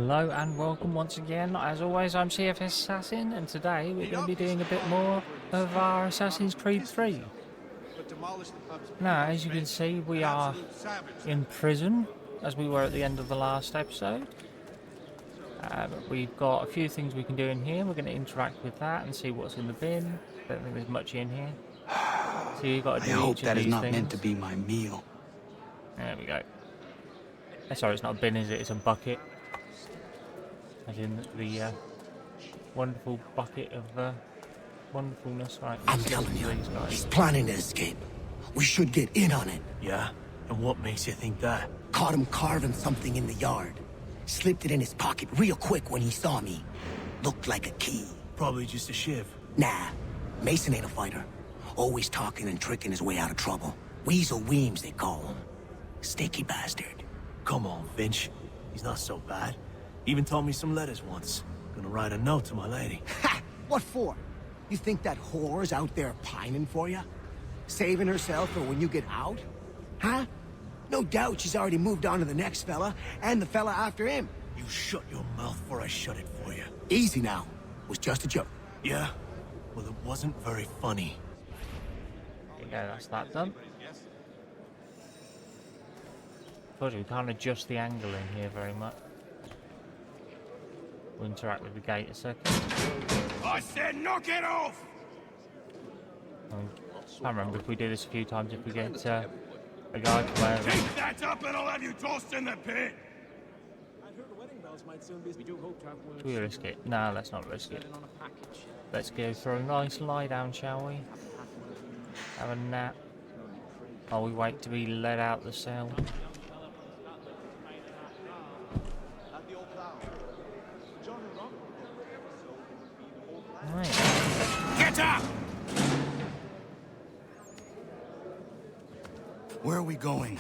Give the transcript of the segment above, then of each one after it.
Hello and welcome once again. As always, I'm CFS Assassin, and today we're going to be doing a bit more of our Assassin's Creed 3. Now, as you can see, we are in prison, as we were at the end of the last episode. We've got a few things we can do in here. We're going to interact with that and see what's in the bin. Don't think there's much in here. So you've got to do I hope each of that is these not things. meant to be my meal. There we go. Sorry, it's not a bin, is it? It's a bucket. As in the wonderful bucket of wonderfulness. Right, I'm telling you, he's planning to escape. We should get in on it. Yeah? And what makes you think that? Caught him carving something in the yard. Slipped it in his pocket real quick when he saw me. Looked like a key. Probably just a shiv. Nah, Mason ain't a fighter. Always talking and tricking his way out of trouble. Weasel Weems, they call him. Sticky bastard. Come on, Finch. He's not so bad. Even told me some letters once. Gonna write a note to my lady. Ha! What for? You think that whore's out there pining for you? Saving herself for when you get out? Huh? No doubt she's already moved on to the next fella, and the fella after him. You shut your mouth before I shut it for you. Easy now. Was just a joke. Yeah? Well, it wasn't very funny. Yeah, that's that done. Unfortunately, we can't adjust the angle in here very much. We'll interact with the gate a second. I said knock it off! I can't remember if we do this a few times, if we get a guy to wear it. Take that up and I'll have you tossed in the pit! Do we risk it? No, let's not risk it. Let's go for a nice lie down, shall we? Have a nap. While we wait to be let out the cell. Right. Get up! Where are we going?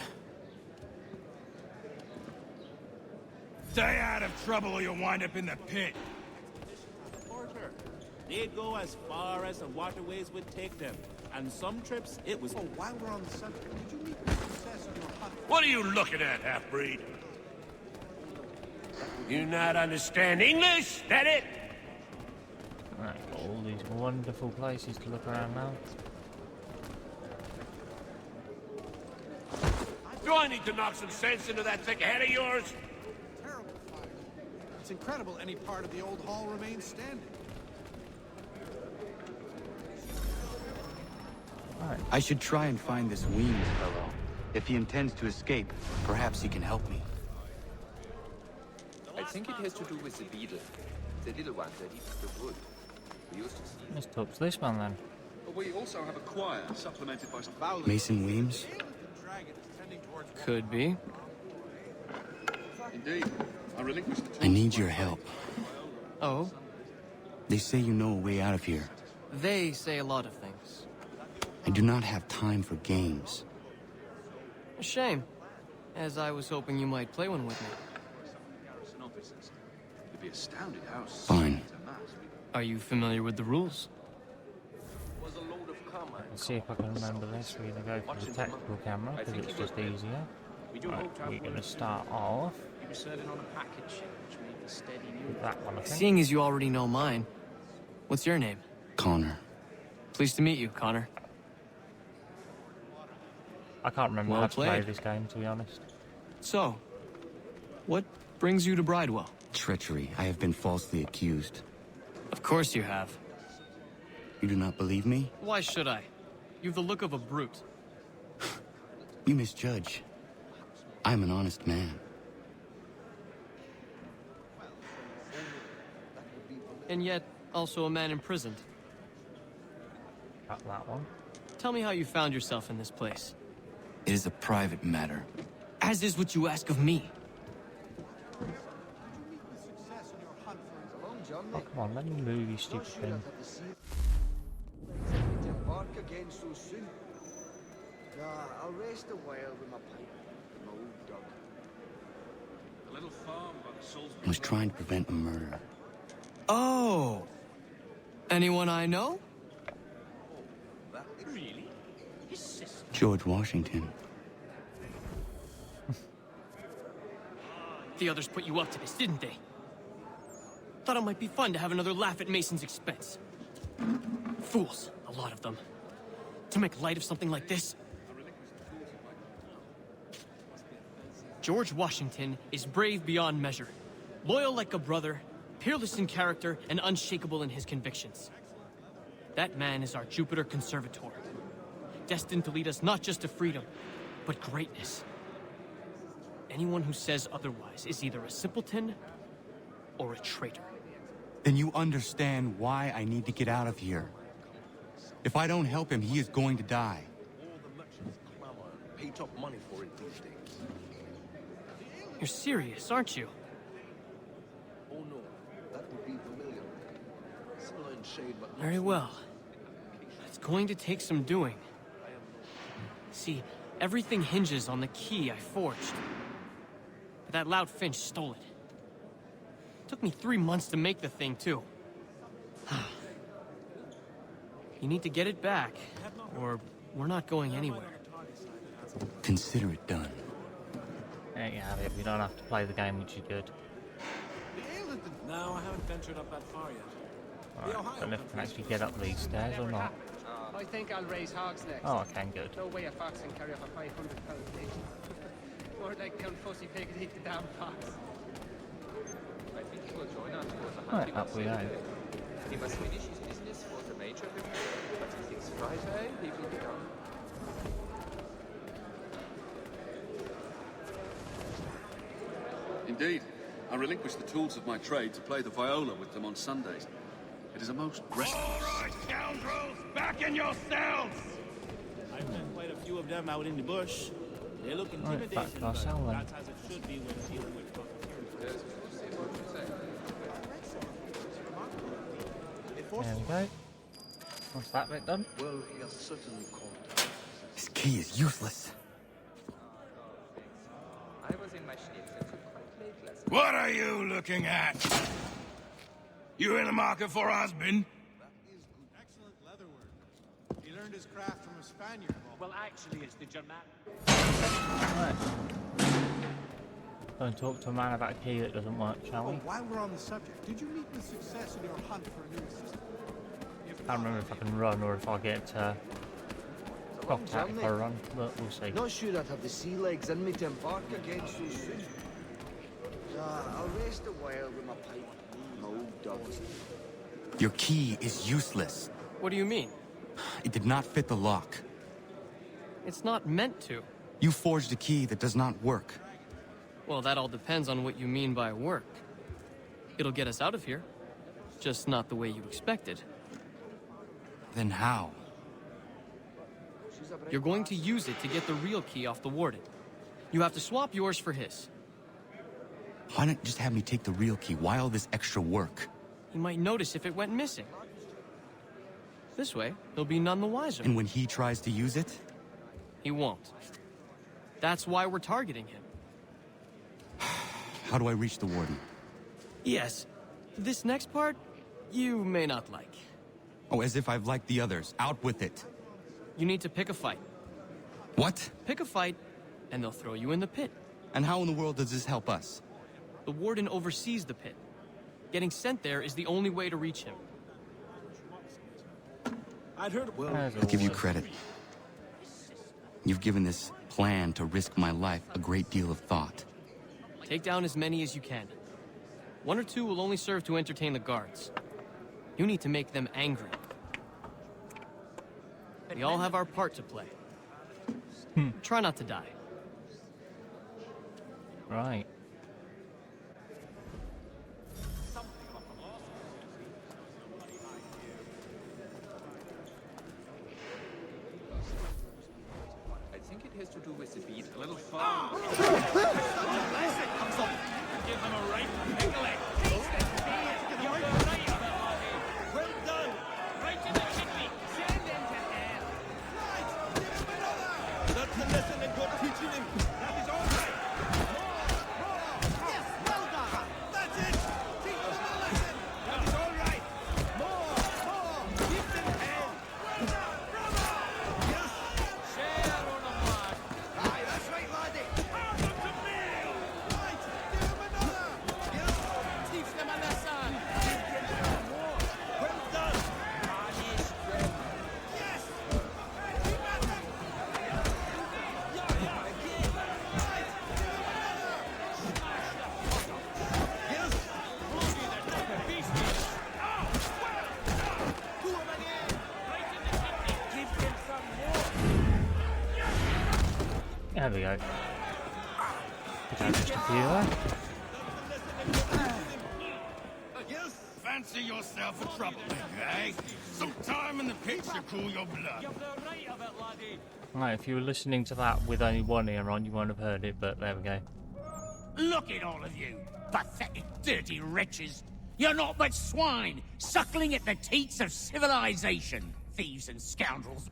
Stay out of trouble or you'll wind up in the pit. Porter, they'd go as far as the waterways would take them. And some trips, it was... Oh, while we're on the subject, did you meet the success of your hunt? What are you looking at, half-breed? You not understand English? That it? Right, got all these wonderful places to look around now. Do I need to knock some sense into that thick head of yours? Terrible fire. It's incredible any part of the old hall remains standing. Right. I should try and find this Weems fellow. If he intends to escape, perhaps he can help me. I think it has to do with the beetle. The little one that eats the wood. We used to see. Let's talk to this one then. We also have a choir supplemented by some Mason Weems? Could be. Indeed. I relinquished the I need your help. Oh? They say you know a way out of here. They say a lot of things. I do not have time for games. A shame, as I was hoping you might play one with me. It'd be astounded how Fine. Are you familiar with the rules? Let's see if I can remember this. We're going to go for the tactical camera, because it's just easier. Right, we're going to start off with that one, I think. Seeing as you already know mine, what's your name? Connor. Pleased to meet you, Connor. I can't remember Well how to play played. this game, to be honest. So, what brings you to Bridewell? Treachery. I have been falsely accused. Of course you have. You do not believe me? Why should I? You've the look of a brute. You misjudge. I am an honest man. And yet, also a man imprisoned. Got that one. Tell me how you found yourself in this place. It is a private matter. As is what you ask of me. Oh, come on, let me move, you stupid thing. Again so soon. Nah, I'll rest a while with my pipe and my old dog. A little farm by the Salisbury. I was trying to prevent a murder. Oh! Anyone I know? Really? His sister? George Washington. The others put you up to this, didn't they? Thought it might be fun to have another laugh at Mason's expense. Fools, a lot of them. To make light of something like this. George Washington is brave beyond measure. Loyal like a brother, peerless in character, and unshakable in his convictions. That man is our Jupiter Conservator. Destined to lead us not just to freedom, but greatness. Anyone who says otherwise is either a simpleton or a traitor. Then you understand why I need to get out of here. If I don't help him, he is going to die. All the merchants clamor and pay top money for it these days. You're serious, aren't you? Oh no, that would be familiar. Similar in shade, but Very well. It's going to take some doing. See, everything hinges on the key I forged. But that loud Finch stole it. Took me 3 months to make the thing, too. You need to get it back, or we're not going anywhere. Consider it done. There you have it. We don't have to play the game, which is good. No, I haven't ventured up that far yet. Alright, don't know if I can actually get up these stairs or not. I think I'll raise hogs next. Oh, I can, good. No way a fox can carry up a 500-pound pig. More like Count Fussy Pig and eat the damn fox. I think he will join us for the Right, hunting up we go. He must finish his business for the major review, but he thinks Friday he will be done. Indeed. I relinquished the tools of my trade to play the viola with them on Sundays. It is a most restful... All right, scoundrels, back in your cells! I've met quite a few of them out in the bush. They look Right, intimidating, back to our but cell then. that's as it should be when dealing with profiteers. There we go. What's that bit done? well, he has certainly called. This key is useless. I was in my schnitzel until quite late last night. What are you looking at? You in the market for a husband? Excellent leatherwork. He learned his craft from a Spaniard. Well, actually, it's the German. Right. Don't talk to a man about a key that doesn't work, shall we? While we're on the subject, did you meet with success in your hunt for a new assistant? I can't remember if I can run or if I get knocked out if I run, but we'll see. Not sure I'd have the sea legs in me to embark again so soon. I'll rest a while with my pipe. My old dogs. Your key is useless. What do you mean? It did not fit the lock. It's not meant to. You forged a key that does not work. Well, that all depends on what you mean by work. It'll get us out of here. Just not the way you expected. Then how? You're going to use it to get the real key off the warden. You have to swap yours for his. Why not just have me take the real key? Why all this extra work? He might notice if it went missing. This way, he'll be none the wiser. And when he tries to use it? He won't. That's why we're targeting him. How do I reach the warden? Yes. This next part, you may not like. Oh, as if I've liked the others. Out with it. You need to pick a fight. What? Pick a fight, and they'll throw you in the pit. And how in the world does this help us? The warden oversees the pit. Getting sent there is the only way to reach him. I'd heard. Well, I'll give you credit. You've given this plan to risk my life a great deal of thought. Take down as many as you can. 1 or 2 will only serve to entertain the guards. You need to make them angry. We all have our part to play. Try not to die. Right. I think it has to do with the beat. A little far. give them a right tickling. You're right on the body. Well done. Right in the kidney. Send them to hell. Right. Give him another. That's the lesson and good teaching him. That is all right. More. Yes, well done. That's it. Teach them a lesson. That is all right. More. Give them hell. Well done. Bravo. Yes. Share on the mark. Aye, that's right, laddie. Out of the mill. Right. Give him another. Yes. Teach them There we go. Just a few there. Fancy yourself a troublemaker, eh? Some time in the pits to cool your blood. Right, if you were listening to that with only one ear on, you won't have heard it, but there we go. Look at all of you, pathetic, dirty wretches. You're not but swine, suckling at the teats of civilization. Thieves and scoundrels.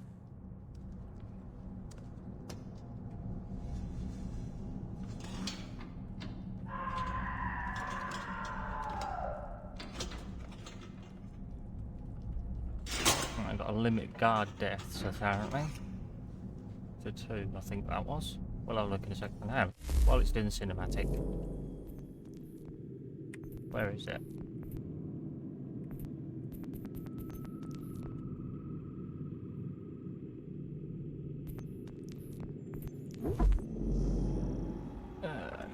I got a limit guard deaths, apparently. To 2, I think that was. We'll have a look in a second. Now, while it's doing the cinematic. Where is it?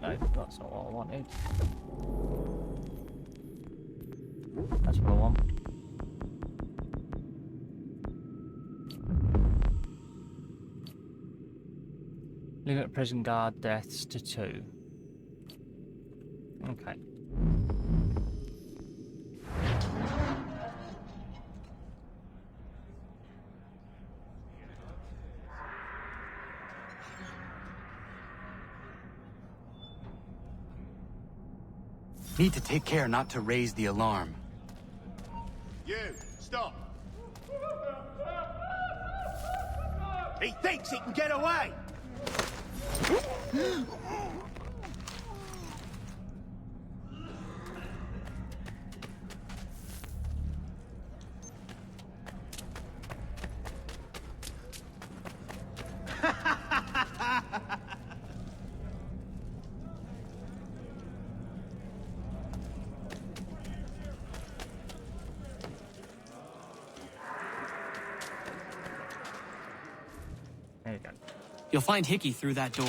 No, that's not what I wanted. That's what I want. Limit prison guard deaths to 2. Okay. Need to take care not to raise the alarm. You, stop! He thinks he can get away! There you go. You'll find Hickey through that door.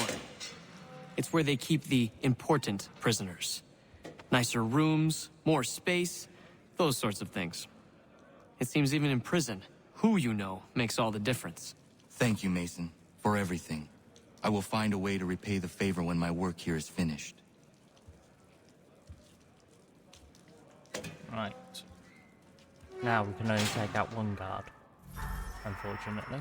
It's where they keep the important prisoners. Nicer rooms, more space, those sorts of things. It seems even in prison, who you know makes all the difference. Thank you, Mason, for everything. I will find a way to repay the favor when my work here is finished. Right. Now we can only take out one guard, unfortunately.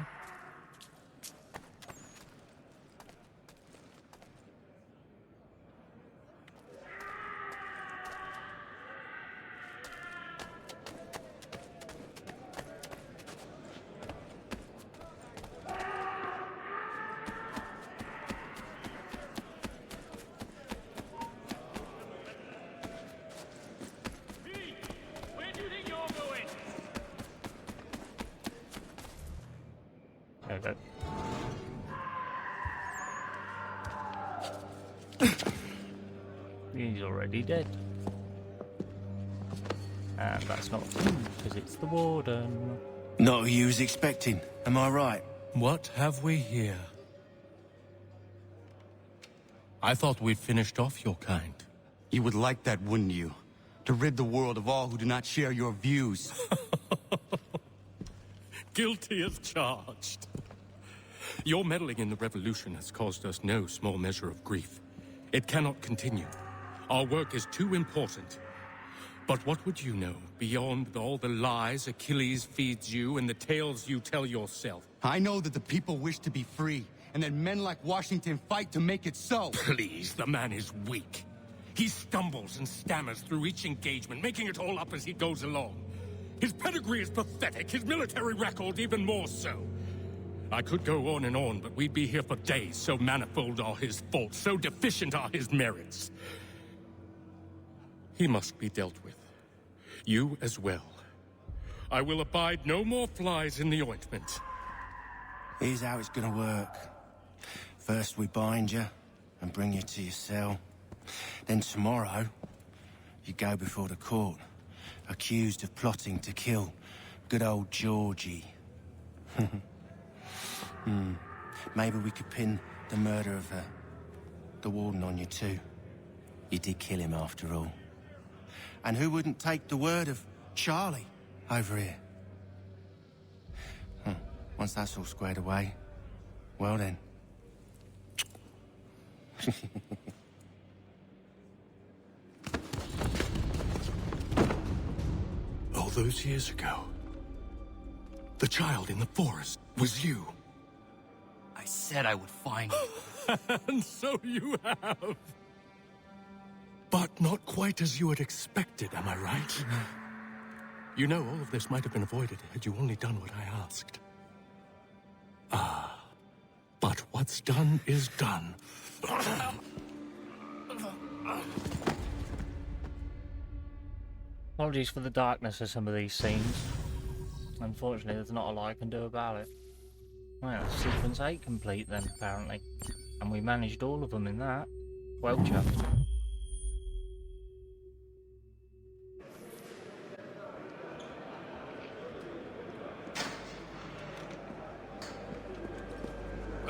There we go. He's already dead. And that's not because it's the warden. Not who you was expecting, am I right? What have we here? I thought we'd finished off your kind. You would like that, wouldn't you? To rid the world of all who do not share your views. Guilty as charged. Your meddling in the revolution has caused us no small measure of grief. It cannot continue. Our work is too important. But what would you know beyond all the lies Achilles feeds you and the tales you tell yourself? I know that the people wish to be free, and that men like Washington fight to make it so. Please, the man is weak. He stumbles and stammers through each engagement, making it all up as he goes along. His pedigree is pathetic, his military record even more so. I could go on, but we'd be here for days, so manifold are his faults, so deficient are his merits. He must be dealt with. You as well. I will abide no more flies in the ointment. Here's how it's gonna work. First we bind you and bring you to your cell. Then tomorrow, you go before the court, accused of plotting to kill good old Georgie. Maybe we could pin the murder of the warden on you too. You did kill him after all. And who wouldn't take the word of Charlie over here? Once that's all squared away, well then, All those years ago, the child in the forest was you. I said I would find you. And so you have. But not quite as you had expected, am I right? You know, all of this might have been avoided had you only done what I asked. But what's done is done. Apologies for the darkness of some of these scenes. Unfortunately, there's not a lot I can do about it. Well, sequence 8 complete then, apparently. And we managed all of them in that. Well chuffed.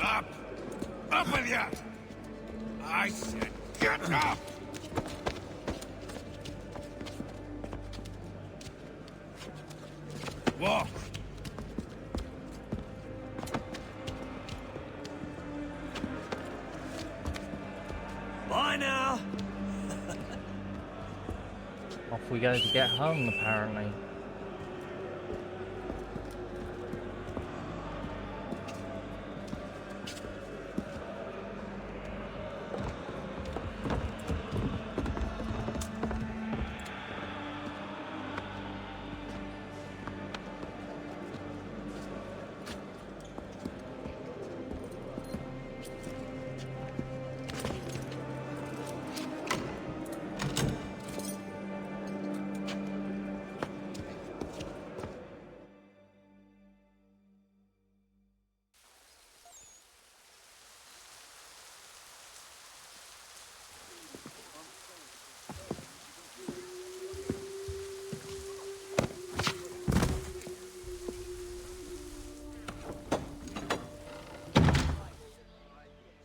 Up! Up with you! I said, get up! Walk! Bye now! Off we go to get hung, apparently.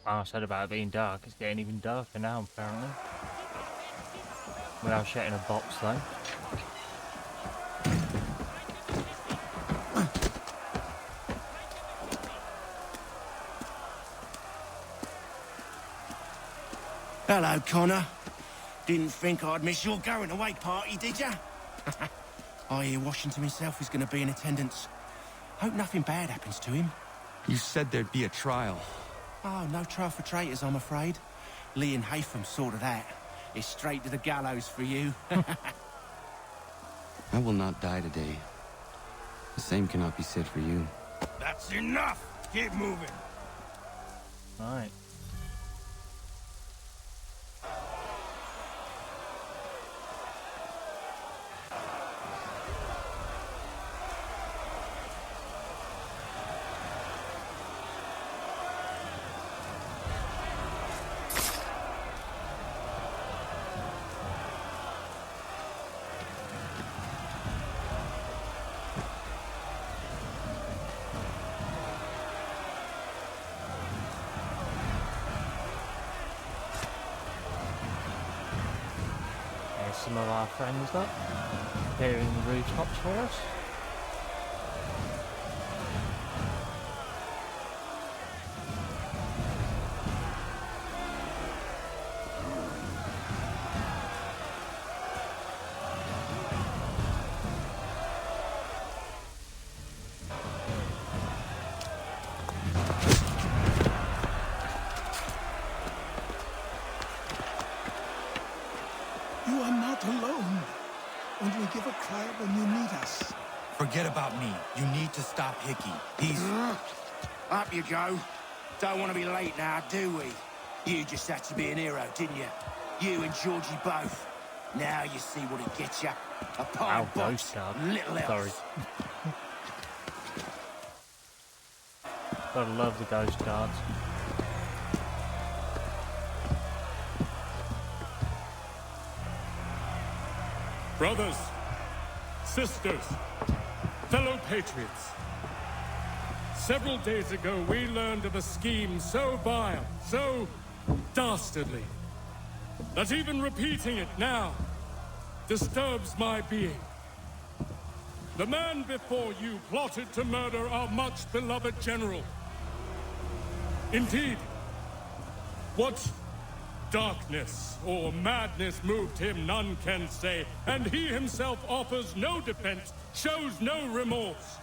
I said about it being dark, it's getting even darker now apparently. We are shut in a box though. Hello, Connor. Didn't think I'd miss your going away party, did ya? I hear Washington himself is going to be in attendance. Hope nothing bad happens to him. You said there'd be a trial. Oh, no trial for traitors, I'm afraid. Lee and Haytham sorted that. It's straight to the gallows for you. I will not die today. The same cannot be said for you. That's enough! Keep moving! Right. Some of our friends up, clearing the rooftops for us. You are not alone. Only give a cry when you need us. Forget about me. You need to stop Hickey. He's... Up you go. Don't want to be late now, do we? You just had to be an hero, didn't you? You and Georgie both. Now you see what it gets you. A pine box, little else. Sorry. Gotta love the ghost cards. Brothers, sisters, fellow patriots. Several days ago, we learned of a scheme so vile, so dastardly, that even repeating it now disturbs my being. The man before you plotted to murder our much-beloved general. Indeed, what darkness or madness moved him, none can say, and he himself offers no defense, shows no remorse.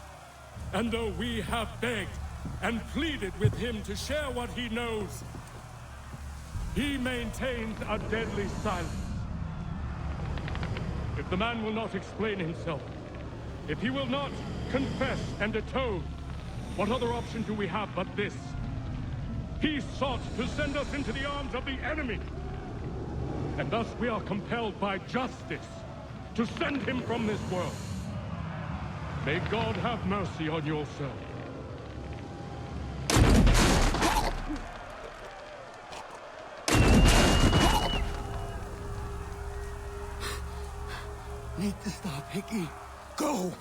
And though we have begged and pleaded with him to share what he knows, he maintains a deadly silence. If the man will not explain himself, if he will not confess and atone, what other option do we have but this? He sought to send us into the arms of the enemy. And thus we are compelled by justice to send him from this world. May God have mercy on your soul. Need to stop, Hickey. Go!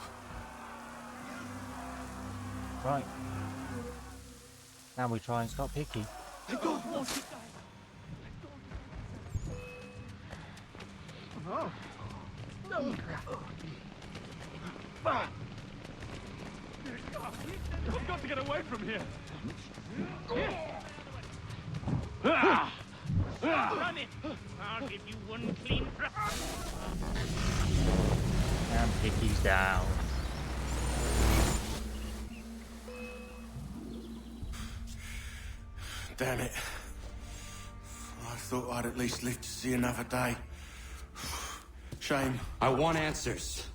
Right. Now we try and stop Hickey. I don't want to die. No. No. We've got to get away from here. Run it. I'll give you one clean thrust. And Hickey's down. Damn it. I thought I'd at least live to see another day. Shame. I want answers.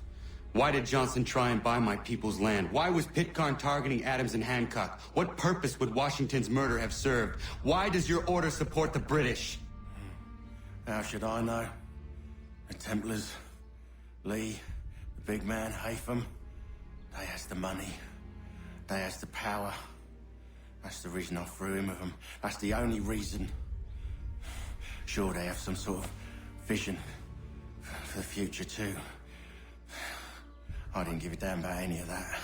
Why did Johnson try and buy my people's land? Why was Pitcairn targeting Adams and Hancock? What purpose would Washington's murder have served? Why does your order support the British? How should I know? The Templars, Lee, the big man, Haytham, they has the money. They has the power. That's the reason I threw in with them. That's the only reason. Sure, they have some sort of vision for the future, too. I didn't give a damn about any of that.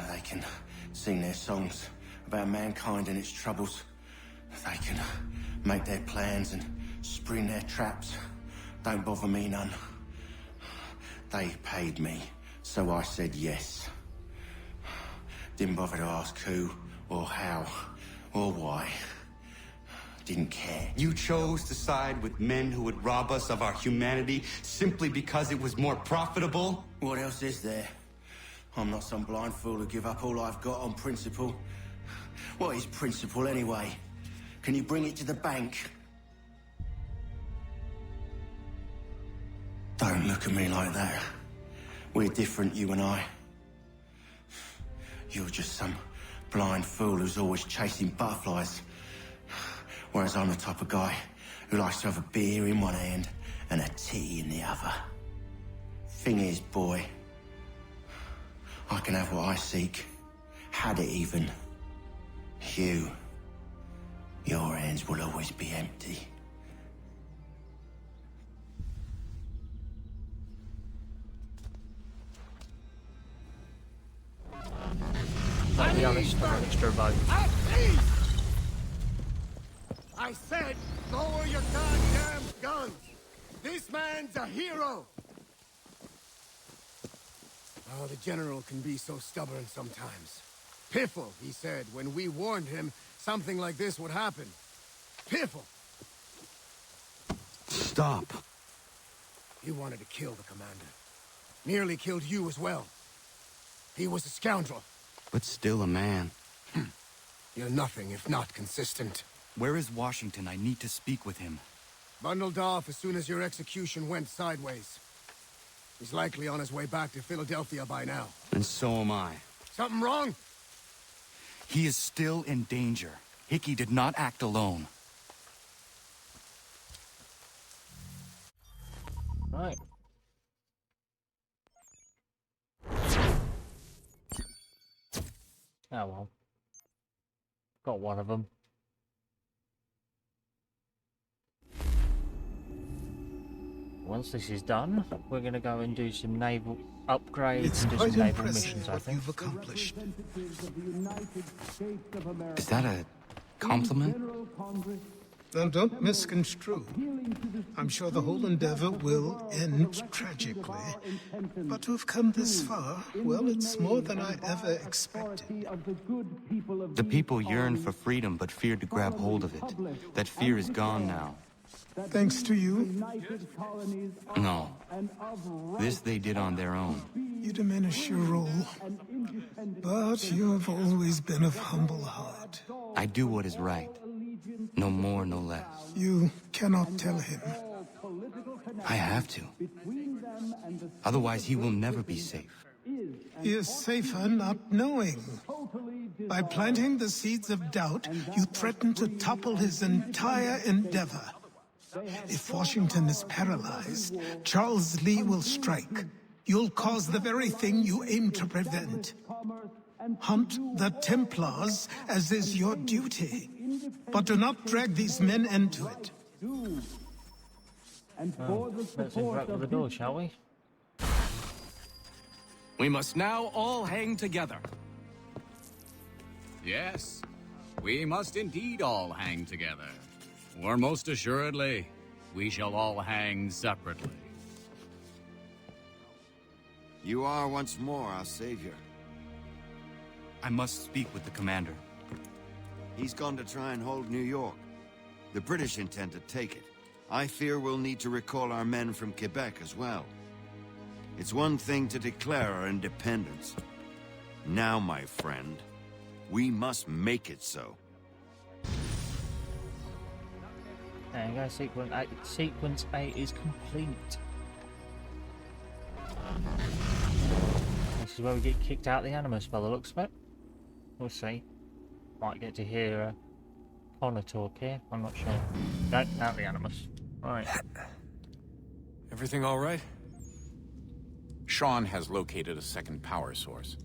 They can sing their songs about mankind and its troubles. They can make their plans and spring their traps. Don't bother me none. They paid me, so I said yes. Didn't bother to ask who, or how, or why. Didn't care. You chose to side with men who would rob us of our humanity simply because it was more profitable? What else is there? I'm not some blind fool who give up all I've got on principle. What is principle anyway? Can you bring it to the bank? Don't look at me like that. We're different, you and I. You're just some blind fool who's always chasing butterflies. Whereas I'm the type of guy who likes to have a beer in one hand and a tea in the other. Thing is, boy, I can have what I seek. Had it even. Your hands will always be empty. I'll be honest, I'm an extra vote. I said, lower your goddamn guns! This man's a hero! Oh, the general can be so stubborn sometimes. Piffle, he said, when we warned him something like this would happen. Piffle! Stop. He wanted to kill the commander. Nearly killed you as well. He was a scoundrel. But still a man. You're nothing if not consistent. Where is Washington? I need to speak with him. Bundled off as soon as your execution went sideways. He's likely on his way back to Philadelphia by now. And so am I. Something wrong? He is still in danger. Hickey did not act alone. Right. Oh well. Got one of them. Once this is done, we're going to go and do some naval upgrades and do some naval missions, I think. You've accomplished. Is that a compliment? Now, don't misconstrue. I'm sure the whole endeavor will end tragically. But to have come this far, well, it's more than I ever expected. The people yearn for freedom but feared to grab hold of it. That fear is gone now. Thanks to you. No. This they did on their own. You diminish your role. But you have always been of humble heart. I do what is right. No more, no less. You cannot tell him. I have to. Otherwise, he will never be safe. He is safer not knowing. By planting the seeds of doubt, you threaten to topple his entire endeavor. If Washington is paralyzed, Charles Lee will strike. You'll cause the very thing you aim to prevent. Hunt the Templars, as is your duty. But do not drag these men into it. Let's interact with the door, shall we? We must now all hang together. Yes, we must indeed all hang together. Or most assuredly, we shall all hang separately. You are once more our savior. I must speak with the commander. He's gone to try and hold New York. The British intend to take it. I fear we'll need to recall our men from Quebec as well. It's one thing to declare our independence. Now, my friend, we must make it so. There you go, sequence 8 is complete. This is where we get kicked out the Animus by the looks of it. We'll see. Might get to hear Connor talk here, I'm not sure. No, not the Animus. Right. Everything all right? Sean has located a second power source.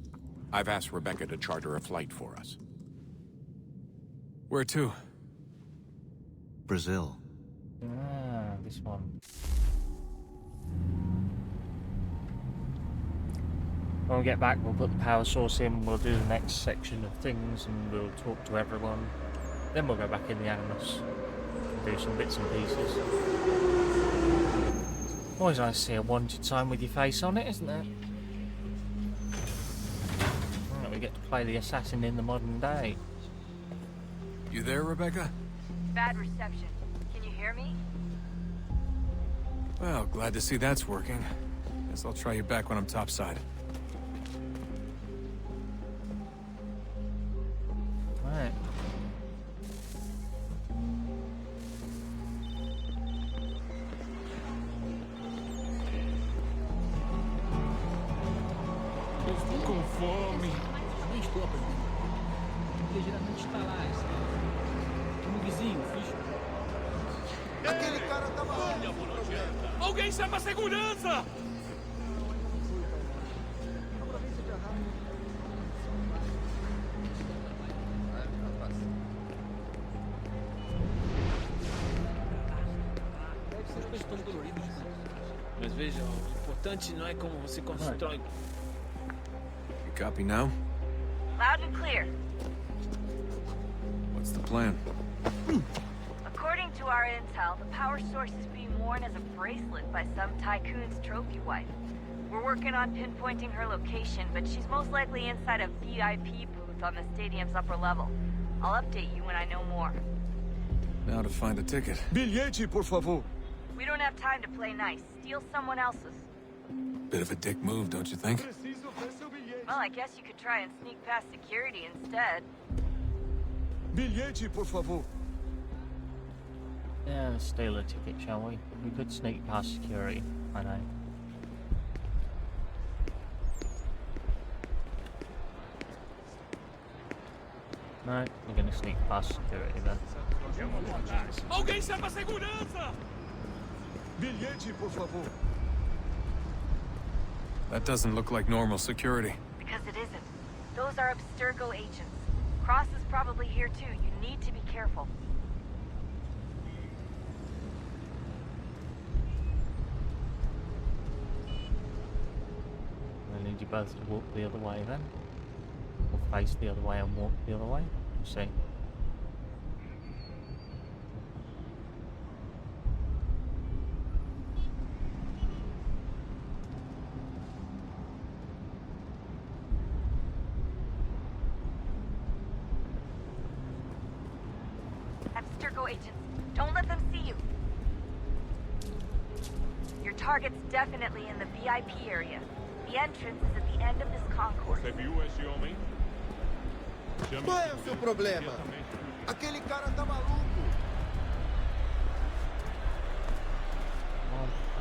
I've asked Rebecca to charter a flight for us. Where to? Brazil. Ah, this one. When we get back, we'll put the power source in, we'll do the next section of things, and we'll talk to everyone. Then we'll go back in the Animus and do some bits and pieces. Always nice to see a wanted sign with your face on it, isn't it? We get to play the assassin in the modern day. You there, Rebecca? Bad reception. Can you hear me? Well, glad to see that's working. Guess I'll try you back when I'm topside. Right. Eu estou com fome. Também estou, ele geralmente está lá, no vizinho, fixe. Aquele cara tava lá. Alguém chama a segurança! As coisas estão doloridas, mas veja, o importante não é como você constrói. You copy now? Loud and clear. What's the plan? According to our intel, the power source is being worn as a bracelet by some tycoon's trophy wife. We're working on pinpointing her location, but she's most likely inside a VIP booth on the stadium's upper level. I'll update you when I know more. Now to find a ticket. Bilhete, por favor. We don't have time to play nice. Steal someone else's. Bit of a dick move, don't you think? Well, I guess you could try and sneak past security instead. Bilhete, por favor. Yeah, let's steal a ticket, shall we? We could sneak past security, I know. No, we're gonna sneak past security then. Alguém chama a segurança! Bilhete, por favor. That doesn't look like normal security. Because it isn't. Those are Abstergo agents. Cross is probably here too. You need to be careful. I need you both to walk the other way then. Or face the other way and walk the other way. We'll see. Abstergo agents, don't let them see you. Your target's definitely in the VIP area. The entrance is at the end of this concourse. Você viu esse homem? Qual é o seu problema? Aquele cara tá maluco.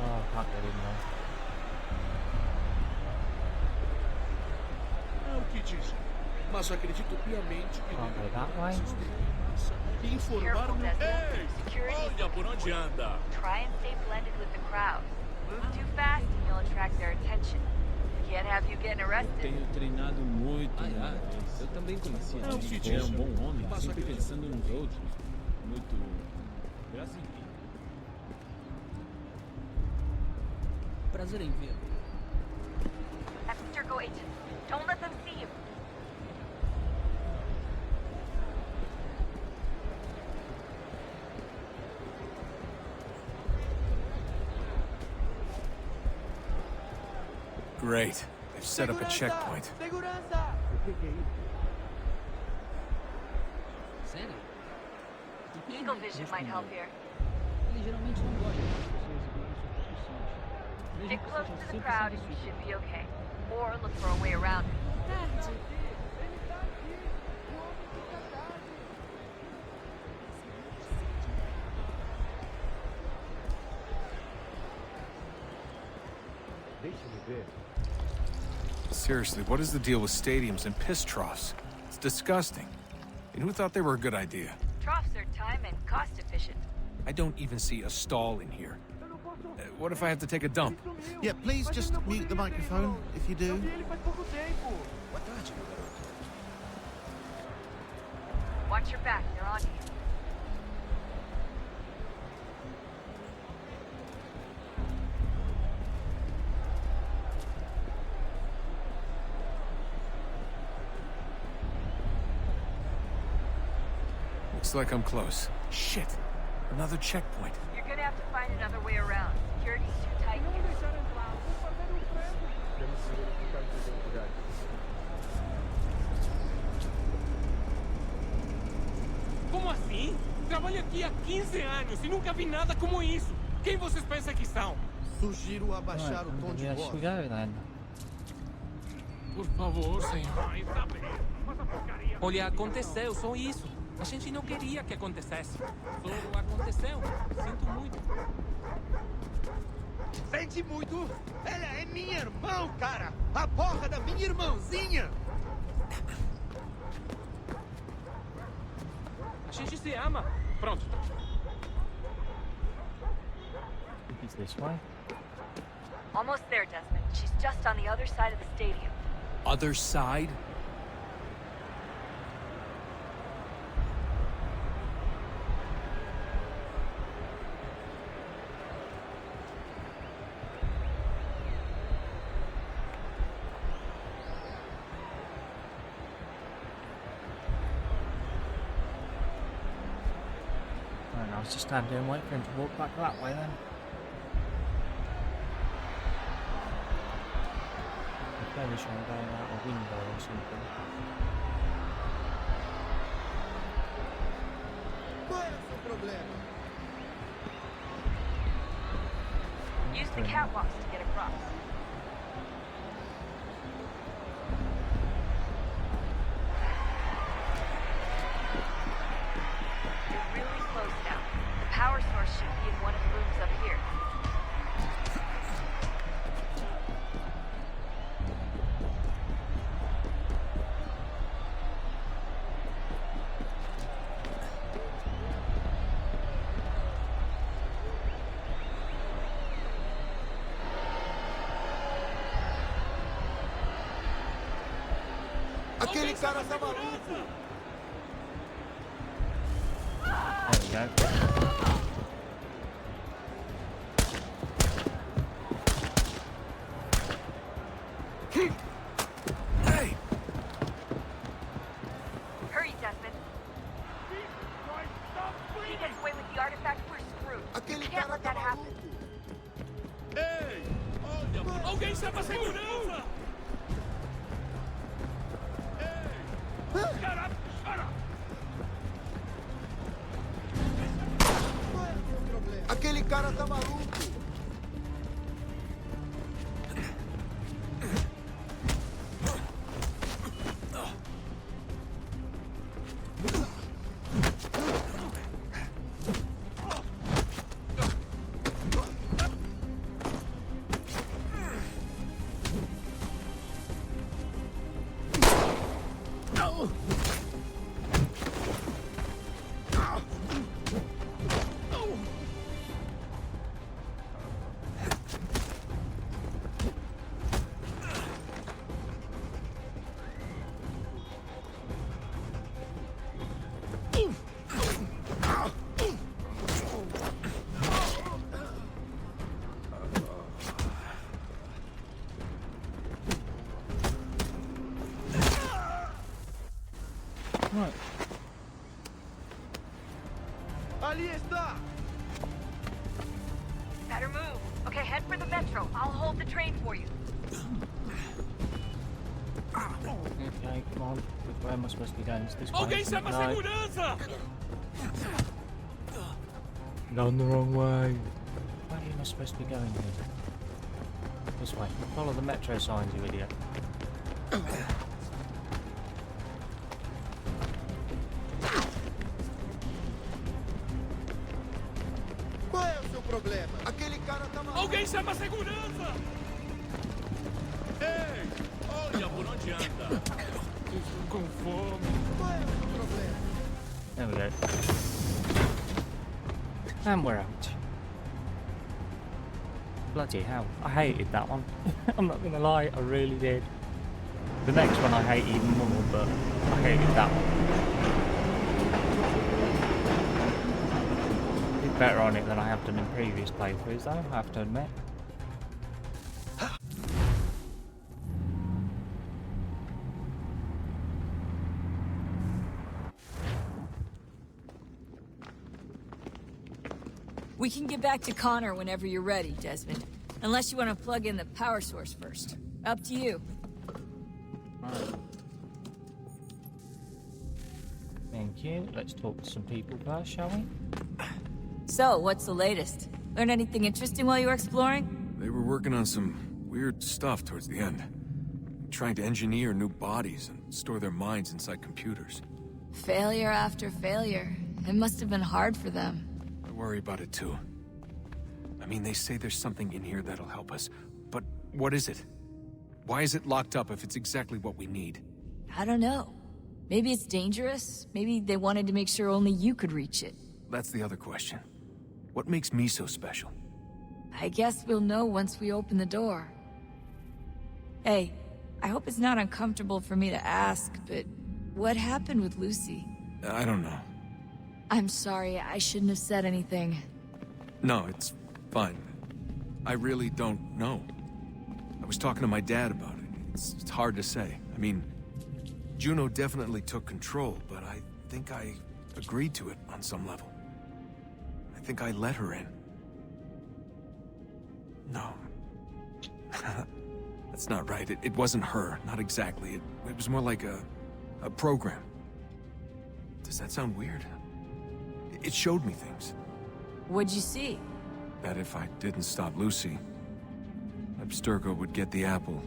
Oh, can't get in there. É o que dizem. Mas acredito piamente que Can't go that way. e informaram... Ei! Olha por onde anda! Try and stay blended with the crowd. Move too fast and you'll attract their attention. Can't have you getting arrested. Tenho treinado muito, mas eu também conhecia ele. Ele é um bom homem, sempre pensando nos outros. Muito brasileiro. Prazer em vê-lo. Abstergo agents, don't let them see you. Great. They've set up a checkpoint. Sério? Eagle vision might help here. Ele geralmente não gosta de pessoas iguais às suas Stick close to the crowd and you should be okay. Or look for a way around it. Seriously, what is the deal with stadiums and piss troughs? It's disgusting. And who thought they were a good idea? Troughs are time and cost efficient. I don't even see a stall in here. What if I have to take a dump? Yeah, please just mute the microphone if you do. Watch your back, they're on you. Looks like I'm close. Shit. Another checkpoint. You're gonna have to find another way around. Security's too tight here. Como assim? Trabalho aqui há 15 anos e nunca vi nada como isso. Quem vocês pensam que são? Sugiro abaixar o tom de Yes, voz. we go then. Por favor, senhor. Olha, aconteceu, só isso. A gente não queria que acontecesse. Só aconteceu. Sinto muito. Sente muito? Ela é minha irmã, cara! A porra da minha irmãzinha! A gente se ama. Pronto. I think it's this way. Almost there, Desmond. She's just on the other side of the stadium. Other side? I'll just stand here and wait for him to walk back that way then. Maybe try and go out a window or something. Qual é o seu problema? Use the catwalks to get across. You're really close now. The power source should be in one of the rooms up here. Aquele cara tá maluco! There we go. Hey! Hurry, Desmond. If he gets away with the artifact, we're screwed. You can't let that happen. Ei! Olha! Alguém chama a segurança! Ei! Shut up! Shut up! Aquele cara tá maluco. Right. Ali está. Better move. Okay, head for the metro. I'll hold the train for you. Okay, come on. Where am I supposed to be going? Is this way? Alguém chama a No. segurança! Going the wrong way. Where am I supposed to be going here? This way. Follow the metro signs, you idiot. Qual é o seu problema? Aquele cara tá maluco. Alguém chama a segurança! Ei! Olha por onde anda! Estou com fome. Qual é o seu problema? There we go. And we're out. Bloody hell. I hated that one. I'm not gonna lie, I really did. The next one I hate even more, but I hated that one. Did better on it than I have done in previous playthroughs though, I have to admit. We can get back to Connor whenever you're ready, Desmond. Unless you want to plug in the power source first. Up to you. Right. Thank you. Let's talk to some people first, shall we? So, what's the latest? Learn anything interesting while you were exploring? They were working on some weird stuff towards the end. Trying to engineer new bodies and store their minds inside computers. Failure after failure. It must have been hard for them. I worry about it too. I mean, they say there's something in here that'll help us. But what is it? Why is it locked up if it's exactly what we need? I don't know. Maybe it's dangerous. Maybe they wanted to make sure only you could reach it. That's the other question. What makes me so special? I guess we'll know once we open the door. Hey, I hope it's not uncomfortable for me to ask, but what happened with Lucy? I don't know. I'm sorry, I shouldn't have said anything. No, it's fine. I really don't know. I was talking to my dad about it. It's hard to say. I mean, Juno definitely took control, but I think I agreed to it on some level. I think I let her in. No. That's not right. It wasn't her. Not exactly. It was more like a program. Does that sound weird? It showed me things. What'd you see? That if I didn't stop Lucy, Abstergo would get the apple,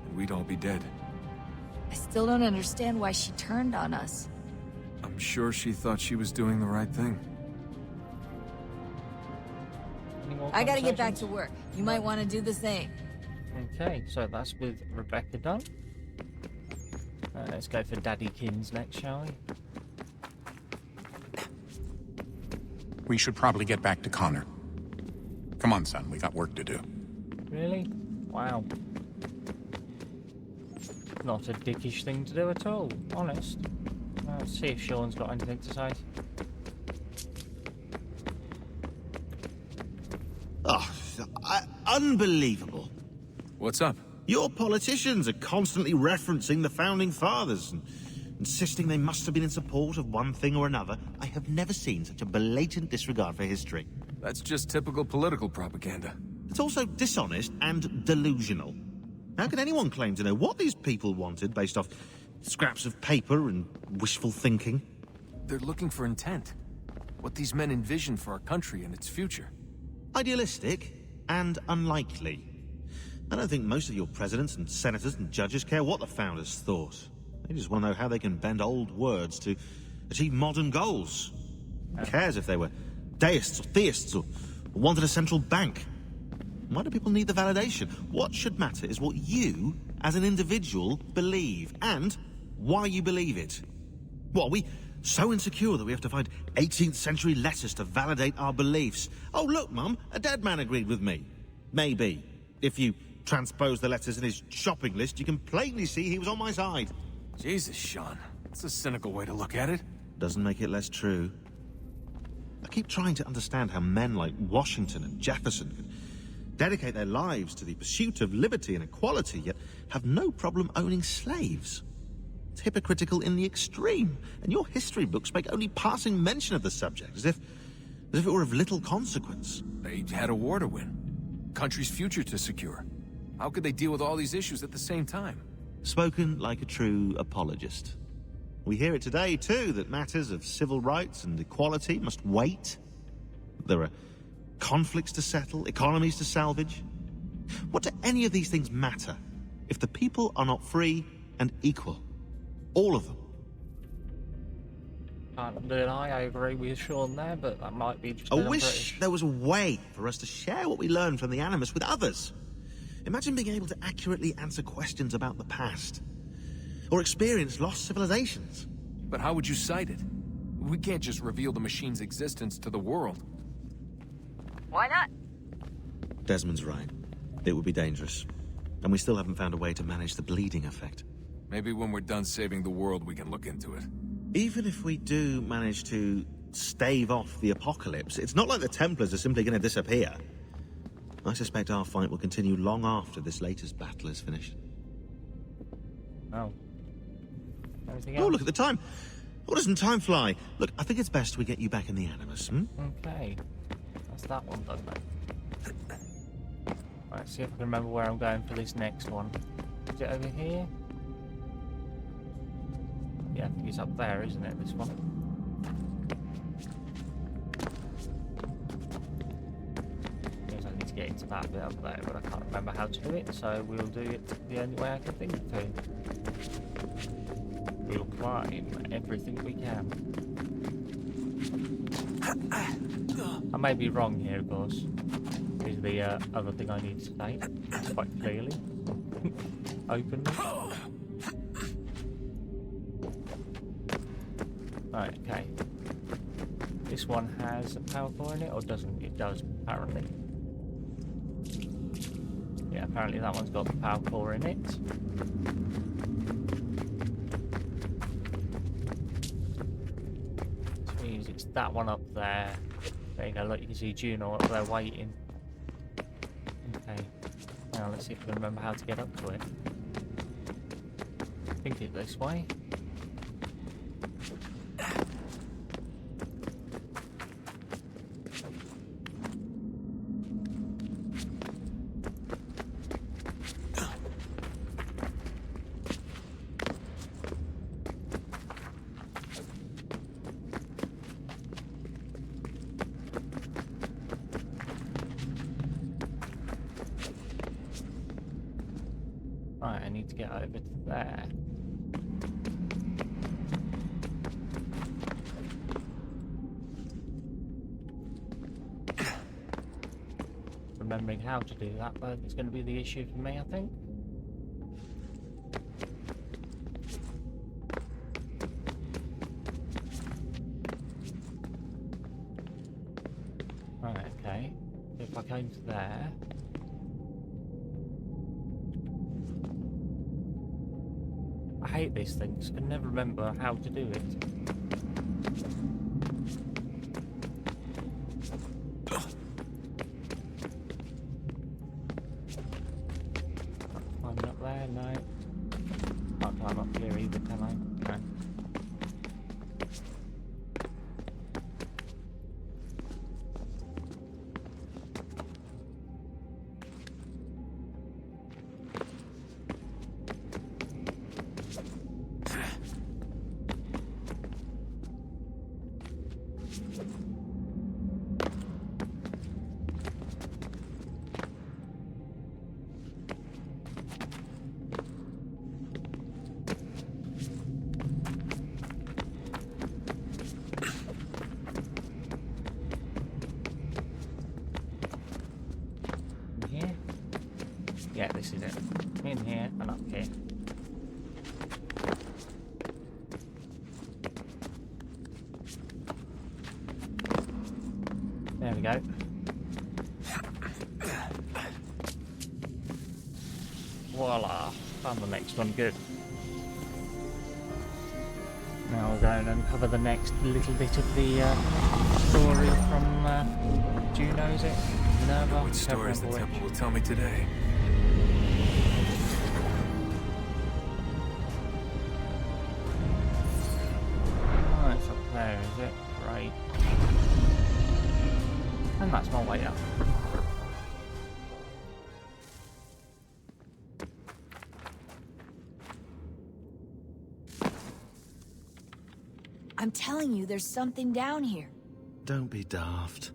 and we'd all be dead. I still don't understand why she turned on us. I'm sure she thought she was doing the right thing. I gotta get back to work. You might want to do the same. Okay, so that's with Rebecca done. Let's go for Daddykins next, shall we? We should probably get back to Connor. Come on, son, we got work to do. Really? Wow. Not a dickish thing to do at all, honest. Let's see if Sean's got anything to say. Oh, unbelievable. What's up? Your politicians are constantly referencing the Founding Fathers and insisting they must have been in support of one thing or another. I have never seen such a blatant disregard for history. That's just typical political propaganda. It's also dishonest and delusional. How can anyone claim to know what these people wanted based off scraps of paper and wishful thinking? They're looking for intent. what these men envision for our country and its future. Idealistic and unlikely. I don't think most of your presidents and senators and judges care what the founders thought. They just want to know how they can bend old words to achieve modern goals. Who cares if they were deists or theists or wanted a central bank? Why do people need the validation? What should matter is what you, as an individual, believe, and why you believe it. What, are we so insecure that we have to find 18th century letters to validate our beliefs? Oh, look, Mum, a dead man agreed with me. Maybe. If you transpose the letters in his shopping list, you can plainly see he was on my side. Jesus, Sean. That's a cynical way to look at it. Doesn't make it less true. I keep trying to understand how men like Washington and Jefferson could dedicate their lives to the pursuit of liberty and equality, yet have no problem owning slaves. It's hypocritical in the extreme, and your history books make only passing mention of the subject, as if it were of little consequence. They had a war to win. Country's future to secure. How could they deal with all these issues at the same time? Spoken like a true apologist. We hear it today, too, that matters of civil rights and equality must wait. There are conflicts to settle, economies to salvage. What do any of these things matter if the people are not free and equal? All of them. Can't deny I agree with Sean there, but that might be just I wish there was a way for us to share what we learn from the Animus with others. Imagine being able to accurately answer questions about the past. Or experience lost civilizations. But how would you cite it? We can't just reveal the machine's existence to the world. Why not? Desmond's right. It would be dangerous. And we still haven't found a way to manage the bleeding effect. Maybe when we're done saving the world, we can look into it. Even if we do manage to stave off the apocalypse, it's not like the Templars are simply going to disappear. I suspect our fight will continue long after this latest battle is finished. Oh. Everything Oh, else? look at the time. Oh, doesn't time fly? Look, I think it's best we get you back in the Animus, Okay. That's that one done, then. Right, see if I can remember where I'm going for this next one. Is it over here? Yeah, I think it's up there, isn't it, this one? Yes, I need to get into that bit up there, but I can't remember how to do it, so we'll do it the only way I can think to. We'll climb everything we can. I may be wrong here, of course. Is the other thing I need to state quite clearly, openly. Right, okay. This one has a power core in it, or doesn't? It does, apparently. Yeah, apparently that one's got the power core in it. Which means it's that one up there. There you go, look, you can see Juno up there waiting. Okay. Now let's see if we can remember how to get up to it. I think it's this way. Right, I need to get over to there. Remembering how to do that, though, is going to be the issue for me, I think. Right, okay. If I came to there... I hate these things. I can never remember how to do it. Climb up there? No. Can't climb up here either, can I? No. Yeah, this is it. In here and up here. There we go. Voila. Found the next one. Good. Now we'll go and uncover the next little bit of the story from Juno, is it? Minerva? Which stories the temple will tell me today? Oh, it's up there, is it? Right. And that's my way up. I'm telling you, there's something down here. Don't be daft.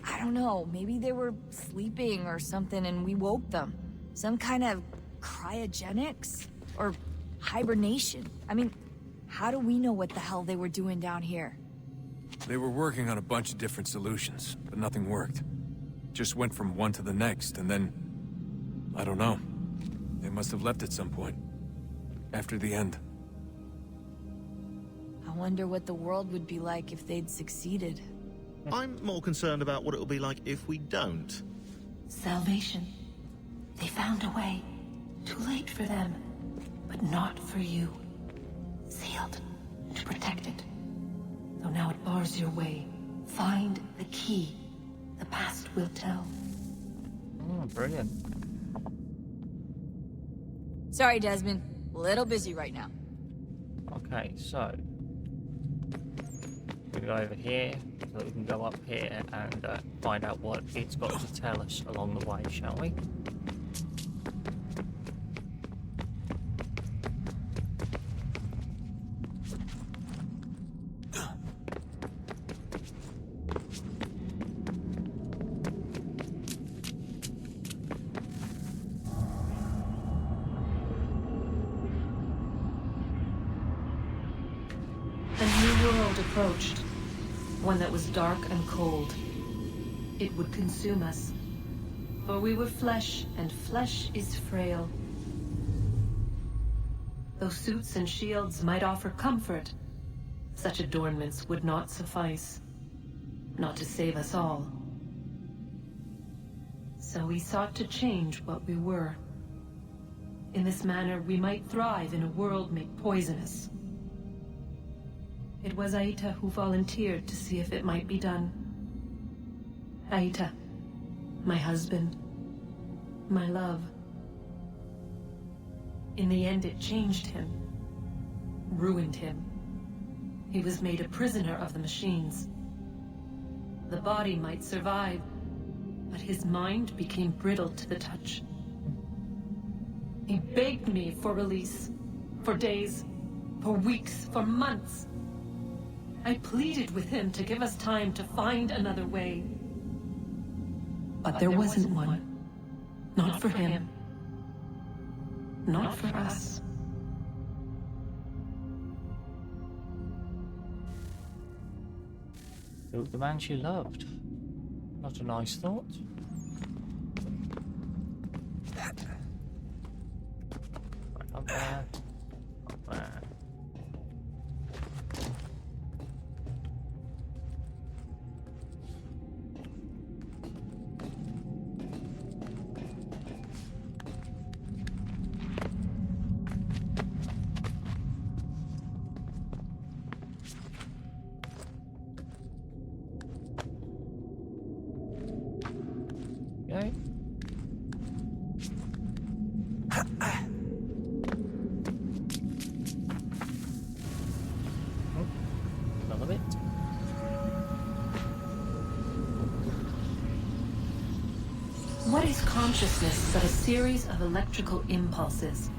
I don't know, maybe they were sleeping or something and we woke them. Some kind of cryogenics? Or hibernation? I mean, how do we know what the hell they were doing down here? They were working on a bunch of different solutions, but nothing worked. Just went from one to the next, and then... I don't know. They must have left at some point. After the end. I wonder what the world would be like if they'd succeeded. I'm more concerned about what it'll be like if we don't. Salvation. They found a way. Too late for them, but not for you. Sealed and protected. Though now it bars your way. Find the key. The past will tell. Oh, brilliant. Sorry, Desmond. A little busy right now. Okay, so we go over here so that we can go up here and find out what it's got to tell us along the way, shall we? Approached. One that was dark and cold. It would consume us. For we were flesh, and flesh is frail. Though suits and shields might offer comfort, such adornments would not suffice. Not to save us all. So we sought to change what we were. In this manner, we might thrive in a world made poisonous. It was Aita who volunteered to see if it might be done. Aita, my husband, my love. In the end, it changed him, ruined him. He was made a prisoner of the machines. The body might survive, but his mind became brittle to the touch. He begged me for release, for days, for weeks, for months. I pleaded with him to give us time to find another way. But there wasn't one. Not for him. Not for us. Killed the man she loved. Not a nice thought. Right, up there. Up there. Okay. Another bit. What is consciousness but a series of electrical impulses?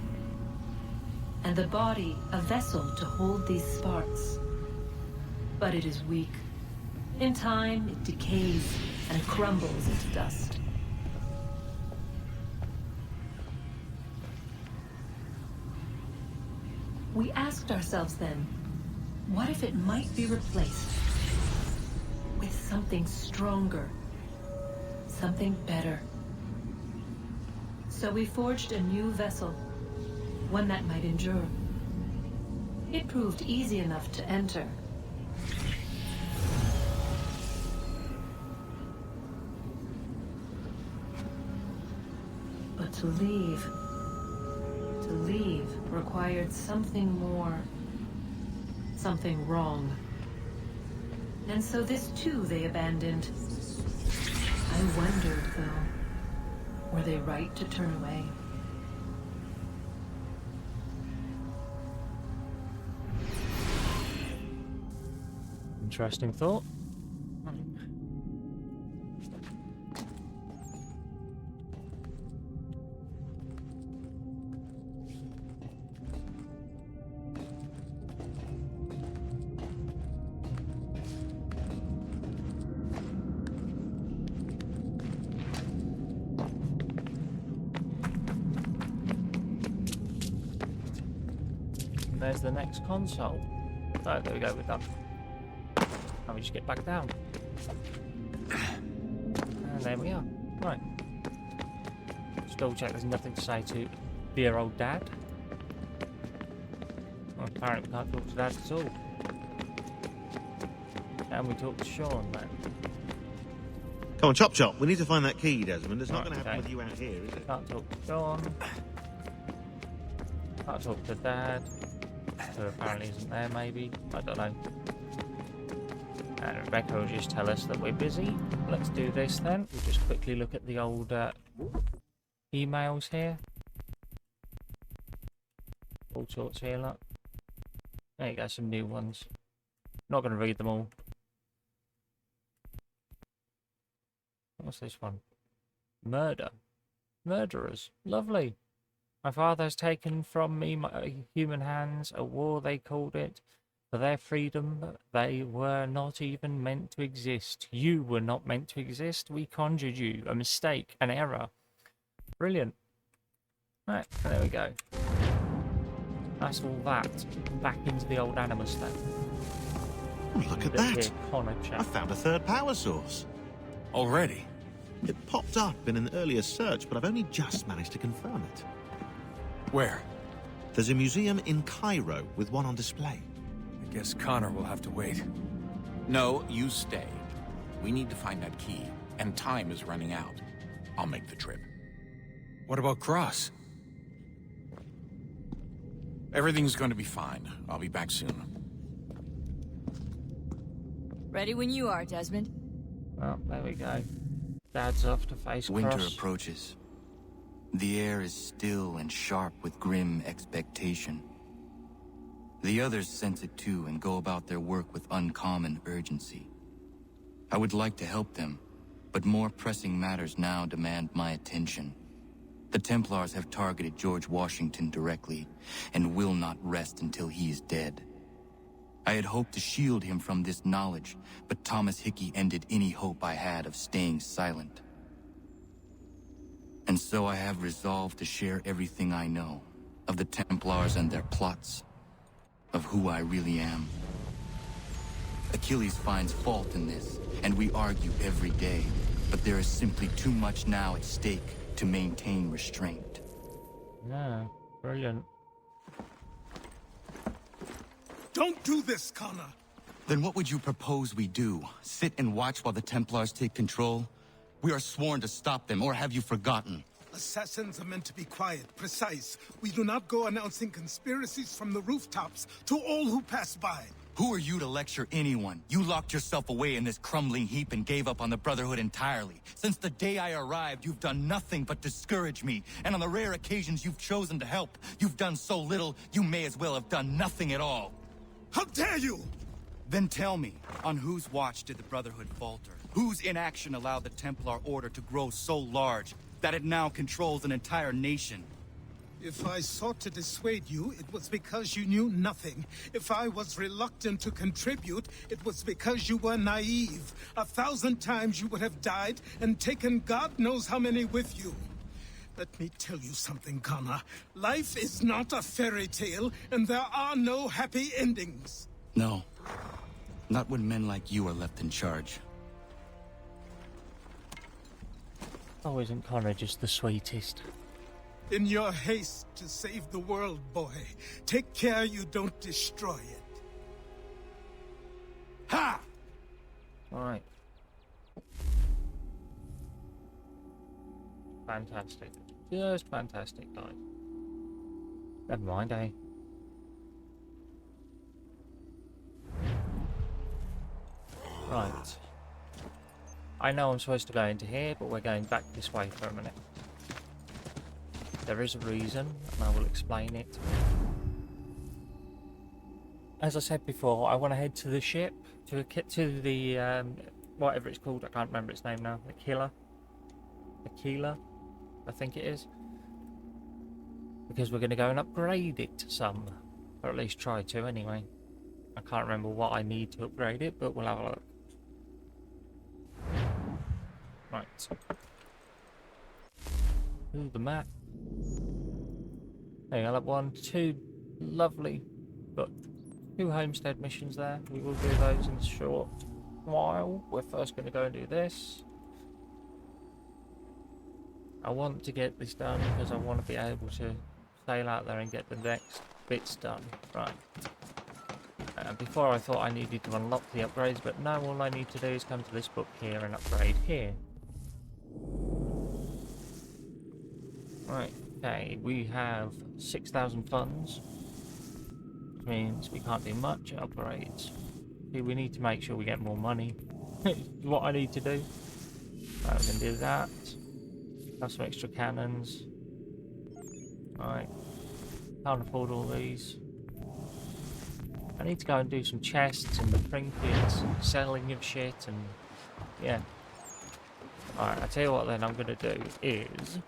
And the body a vessel to hold these sparks. But it is weak. In time, it decays and crumbles into dust. We asked ourselves then, what if it might be replaced with something stronger, something better? So we forged a new vessel, one that might endure. It proved easy enough to enter. But to leave required something more, something wrong. And so this too they abandoned. I wondered, though, were they right to turn away? Interesting thought. There's the next console. Oh, there we go with that. Now we just get back down. And there we are. Right. Just double check there's nothing to say to dear old dad. Well, apparently we can't talk to dad at all. And we talk to Sean then. Come on, chop chop. We need to find that key, Desmond. It's not going to happen with you out here, is it? Can't talk to Sean. Can't talk to dad. Who apparently isn't there, maybe. I don't know. And Rebecca will just tell us that we're busy. Let's do this then. We'll just quickly look at the old emails here. All sorts here, look. There you go, some new ones. Not going to read them all. What's this one? Murder. Murderers. Lovely. My father has taken from me my human hands, a war they called it, for their freedom. They were not even meant to exist. You were not meant to exist. We conjured you. A mistake, an error. Brilliant. Right, there we go. That's all that. Back into the old Animus then. Oh, look at that. I found a third power source. Already? It popped up in an earlier search, but I've only just managed to confirm it. Where? There's a museum in Cairo with one on display. I guess Connor will have to wait. No, you stay. We need to find that key, and time is running out. I'll make the trip. What about Cross? Everything's going to be fine. I'll be back soon. Ready when you are, Desmond. Well, there we go. Dad's off to face Winter Cross. approaches. The air is still and sharp with grim expectation. The others sense it too and go about their work with uncommon urgency. I would like to help them, but more pressing matters now demand my attention. The Templars have targeted George Washington directly, and will not rest until he is dead. I had hoped to shield him from this knowledge, but Thomas Hickey ended any hope I had of staying silent. And so I have resolved to share everything I know, of the Templars and their plots, of who I really am. Achilles finds fault in this, and we argue every day, but there is simply too much now at stake to maintain restraint. Yeah, brilliant. Don't do this, Connor! Then what would you propose we do? Sit and watch while the Templars take control? We are sworn to stop them, or have you forgotten? Assassins are meant to be quiet, precise. We do not go announcing conspiracies from the rooftops to all who pass by. Who are you to lecture anyone? You locked yourself away in this crumbling heap and gave up on the Brotherhood entirely. Since the day I arrived, you've done nothing but discourage me. And on the rare occasions you've chosen to help, you've done so little, you may as well have done nothing at all. How dare you! Then tell me, on whose watch did the Brotherhood falter? Whose inaction allowed the Templar Order to grow so large that it now controls an entire nation? If I sought to dissuade you, it was because you knew nothing. If I was reluctant to contribute, it was because you were naive. 1,000 times you would have died and taken God knows how many with you. Let me tell you something, Connor. Life is not a fairy tale, and there are no happy endings. No. Not when men like you are left in charge. Oh, isn't Connor just the sweetest? In your haste to save the world, boy, take care you don't destroy it. Ha! Alright. Fantastic. Just fantastic, guys. Never mind, eh? Right. I know I'm supposed to go into here, but we're going back this way for a minute. There is a reason, and I will explain it. As I said before, I want to head to the ship, to the, whatever it's called, I can't remember its name now, Aquila, I think it is. Because we're going to go and upgrade it some, or at least try to anyway. I can't remember what I need to upgrade it, but we'll have a look. Right. Ooh, the map. There you go, that 2 lovely, but 2 homestead missions there. We will do those in a short while. We're first going to go and do this. I want to get this done because I want to be able to sail out there and get the next bits done. Right. Before I thought I needed to unlock the upgrades, but no, all I need to do is come to this book here and upgrade here. Right, okay, we have 6,000 funds, which means we can't do much upgrades. See, we need to make sure we get more money. What I need to do. Right, we can do that. Have some extra cannons. Right, can't afford all these. I need to go and do some chests and the trinkets and selling of shit and yeah. Alright, I tell you what then I'm going to do is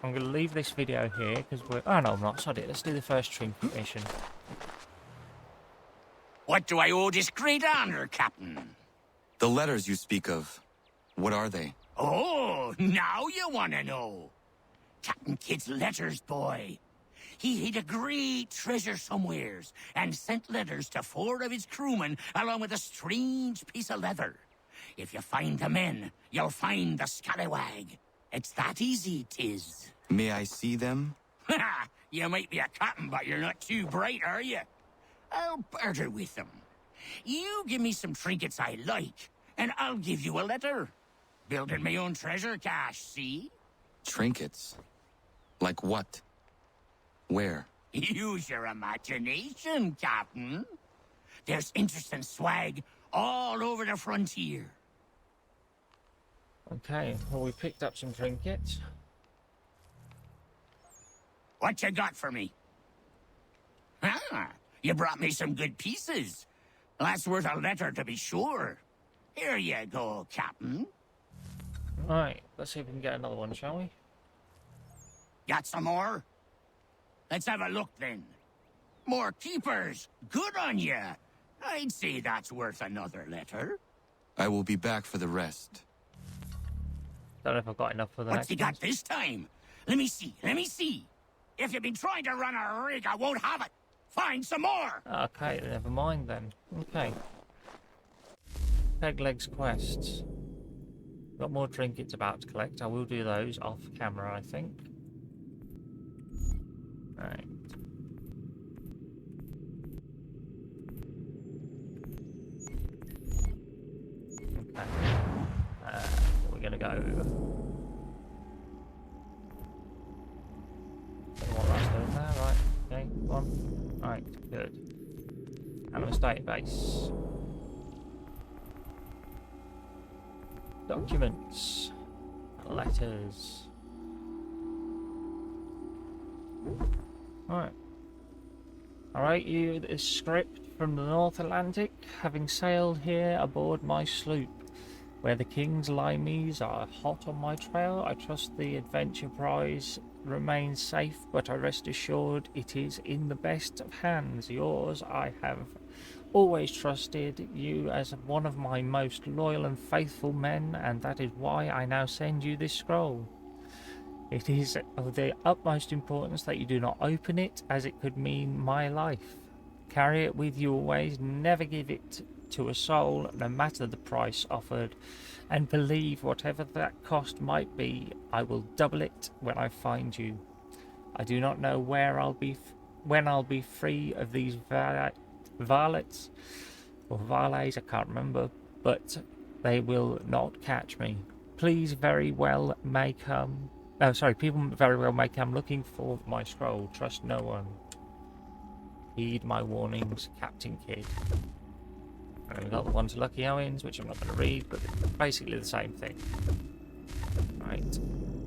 I'm going to leave this video here because we're... Oh no, I'm not. Sorry, let's do the first trinket mission. What do I owe this great honor, Captain? The letters you speak of, what are they? Oh, now you want to know. Captain Kidd's letters, boy. He hid a great treasure somewheres and sent letters to 4 of his crewmen along with a strange piece of leather. If you find the men, you'll find the scallywag. It's that easy, 'tis. May I see them? Ha! You might be a captain, but you're not too bright, are you? I'll barter with them. You give me some trinkets I like, and I'll give you a letter. Building my own treasure cache, see? Trinkets? Like what? Where? Use your imagination, Captain. There's interesting swag all over the frontier. Okay, well we picked up some trinkets. What you got for me? Ah, you brought me some good pieces. That's worth a letter to be sure. Here you go, Captain. Right, let's see if we can get another one, shall we? Got some more? Let's have a look then. More keepers. Good on you. I'd say that's worth another letter. I will be back for the rest. Don't know if I've got enough for the What's next he got this time? Let me see, let me see. If you've been trying to run a rig, I won't have it. Find some more. Okay, never mind then. Okay. Peg Legs quests. Got more trinkets about to collect. I will do those off camera, I think. Right. Okay. We're gonna go. What that's doing there, right? Okay, one. Right, good. Animus database. Documents. Letters. Alright. I write you this script from the North Atlantic, having sailed here aboard my sloop. Where the King's limeys are hot on my trail, I trust the adventure prize remains safe, but I rest assured it is in the best of hands. Yours, I have always trusted you as one of my most loyal and faithful men, and that is why I now send you this scroll. It is of the utmost importance that you do not open it, as it could mean my life. Carry it with you always, never give it to a soul, no matter the price offered, and believe whatever that cost might be, I will double it when I find you. I do not know where when I'll be free of these varlets or valets, I can't remember, but they will not catch me. Please very well may come. Oh, sorry, people very well may come looking for my scroll. Trust no one. Heed my warnings, Captain Kidd. And we've got the one to Lucky Owens, which I'm not going to read, but it's basically the same thing. Right.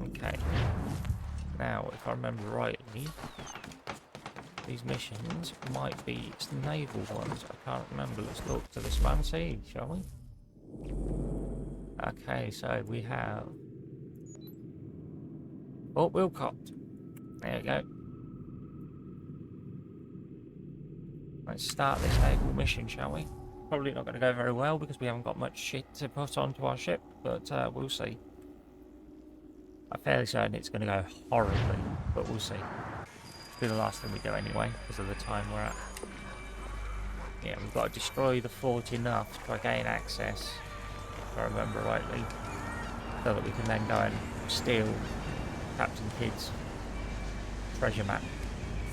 Okay. Now, if I remember rightly, these missions might be naval ones. I can't remember. Let's talk to this man, see, shall we? Okay, so we have Fort Wilcott. There we go. Let's start this naval mission, shall we? Probably not going to go very well because we haven't got much shit to put onto our ship, but we'll see. I'm fairly certain it's going to go horribly, but we'll see. It'll be the last thing we do anyway, because of the time we're at. Yeah, we've got to destroy the fort enough to gain access, if I remember rightly, so that we can then go and steal Captain Kidd's treasure map.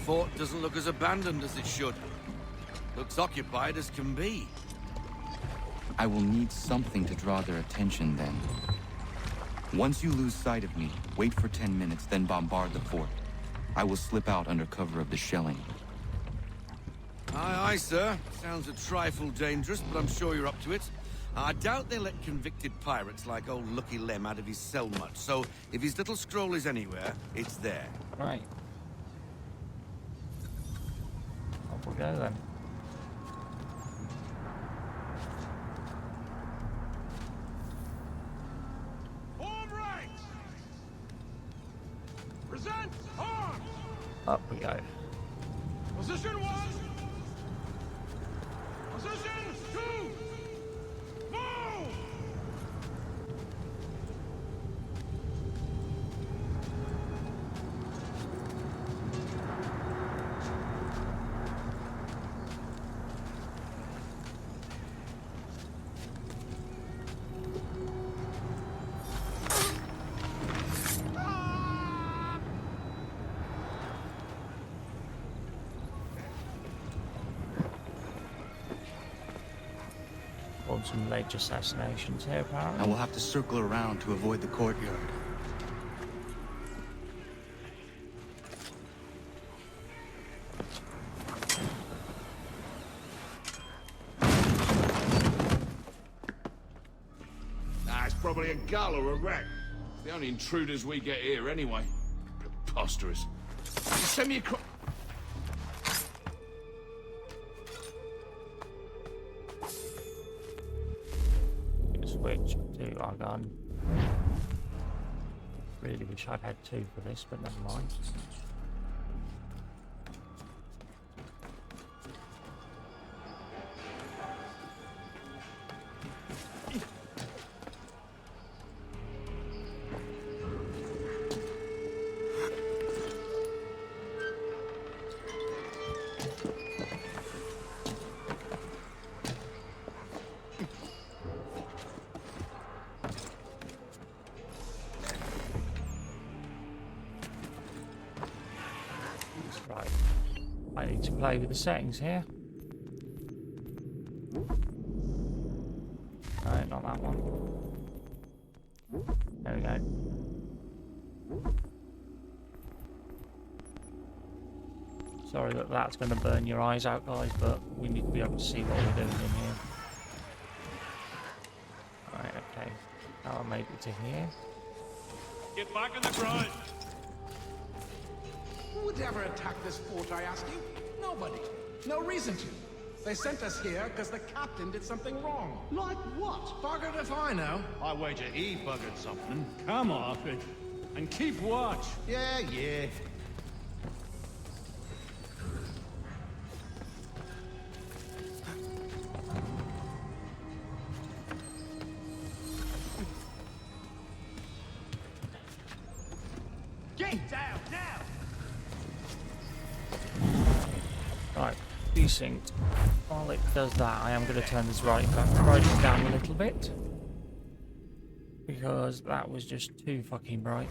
Fort doesn't look as abandoned as it should. Looks occupied as can be. I will need something to draw their attention then. Once you lose sight of me, wait for 10 minutes, then bombard the fort. I will slip out under cover of the shelling. Aye, aye, sir. Sounds a trifle dangerous, but I'm sure you're up to it. I doubt they let convicted pirates like old Lucky Lem out of his cell much, so if his little scroll is anywhere, it's there. Right. Off we go then. Present arms! Up we go. Position 1! Position 2! Move! Some late assassinations here, apparently. I will have to circle around to avoid the courtyard. Nah, it's probably a gull or a rat. The only intruders we get here anyway. Preposterous. Send me across. Switch to our gun. Really wish I'd had two for this, but never mind. Right, I need to play with the settings here. No, not that one. There we go. Sorry that that's going to burn your eyes out, guys, but we need to be able to see what we're doing in here. Right, okay. Now I made it to here. Get back in the ground! Who would ever attack this fort, I ask you? Nobody. No reason to. They sent us here because the captain did something wrong. Like what? Buggered if I know. I wager he buggered something. Come off it. And keep watch. Yeah, yeah. Get down now! Right, desynced. While it does that, I am going to turn this writing down a little bit. Because that was just too fucking bright.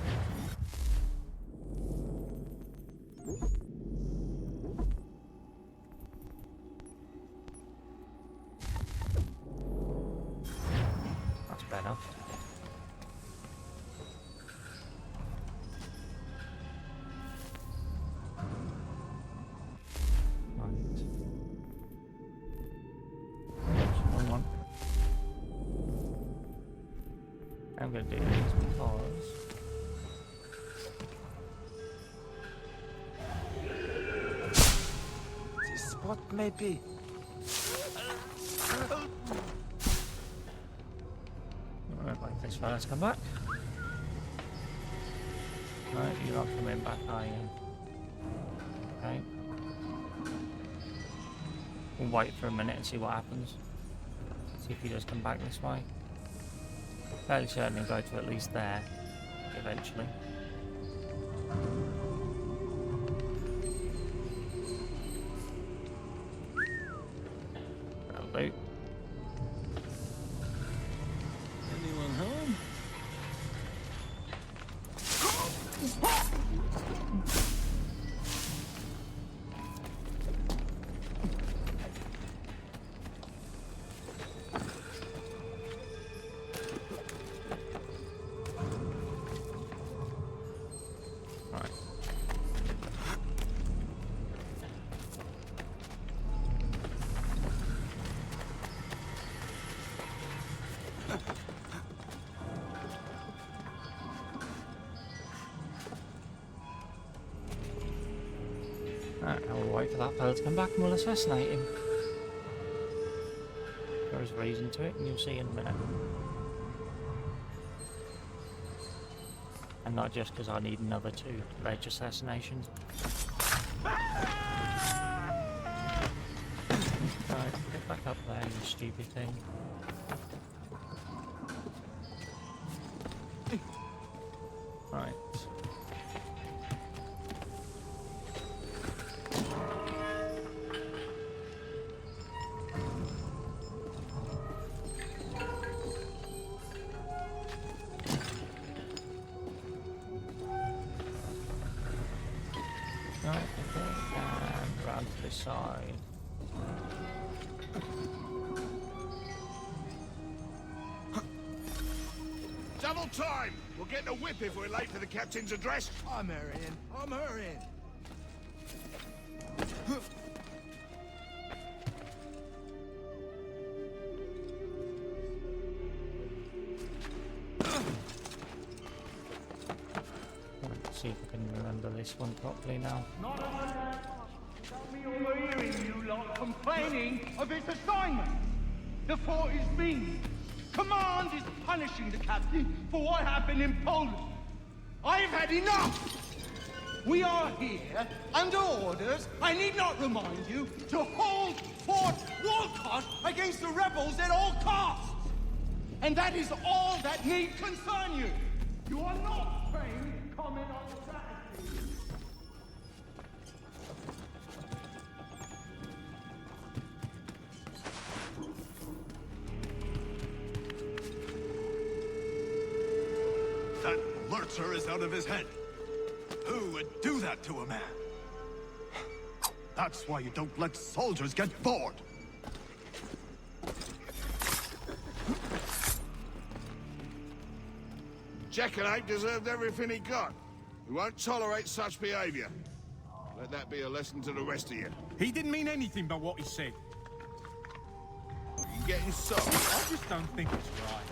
That's better. I'm going to do this because this spot maybe. Alright, wait for this fella to come back. No, you're not coming back, are you? Okay. We'll wait for a minute and see what happens. See if he does come back this way. Fairly certain he'll go to at least there, eventually. That'll do. Anyone home? Alright, I'll wait for that fella to come back and we'll assassinate him. There is reason to it, and you'll see in a minute. And not just because I need another 2 ledge assassinations. Alright, get back up there, you stupid thing. Right. Right, okay, and round to this side. Double time! We'll get the whip if we're late for the captain's address. I'm hurrying. I'm hurrying. Let's see if I can remember this one properly now. Not without me overhearing you lot complaining of its assignment. The fort is mean. Command is punishing the captain for what happened in Poland. I've had enough! We are here, under orders, I need not remind you, to hold Fort Walcott against the rebels at all costs! And that is all that need concern you! You are not trained to comment on the strategy! That lurcher is out of his head. Who would do that to a man? That's why you don't let soldiers get bored. Jackanapes deserved everything he got. We won't tolerate such behavior. Let that be a lesson to the rest of you. He didn't mean anything by what he said. You're getting soft. I just don't think it's right.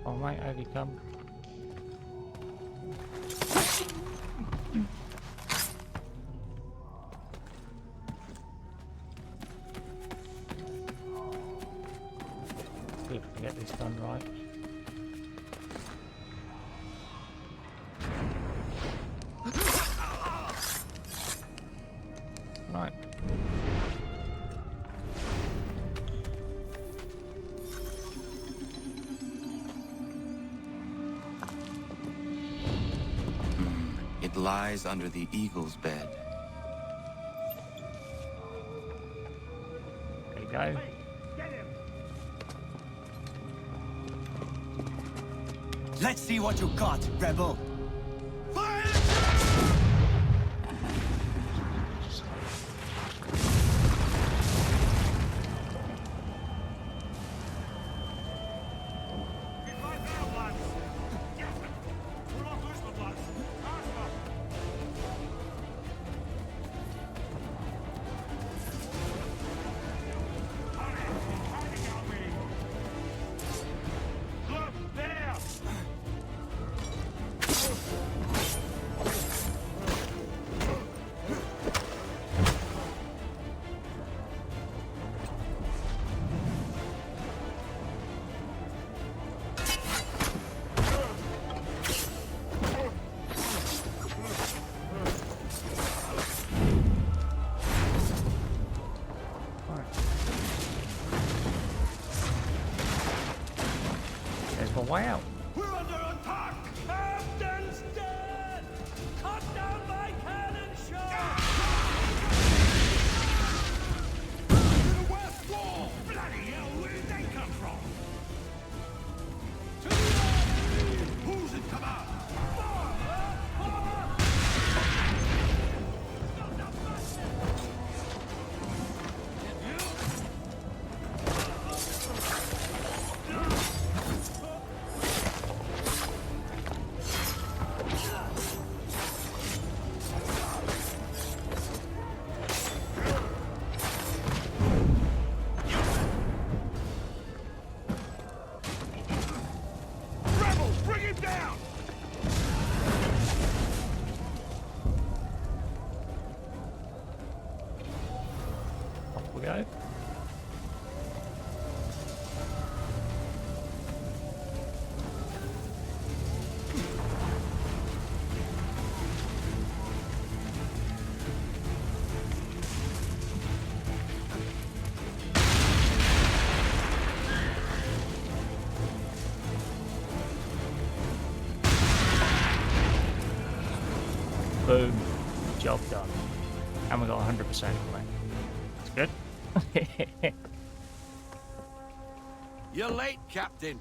Oh mate, over you come. See if we can get this done right. Right. It lies under the eagle's bed. There you go. Let's see what you got, rebel. Way out. We're under attack! Captain's dead! Cut down my cannon shot! To the west wall! Bloody hell, where did they come from? To the east! Who's in command? We go. Boom. Job done. And we got 100% on it. It's good. You're late, Captain.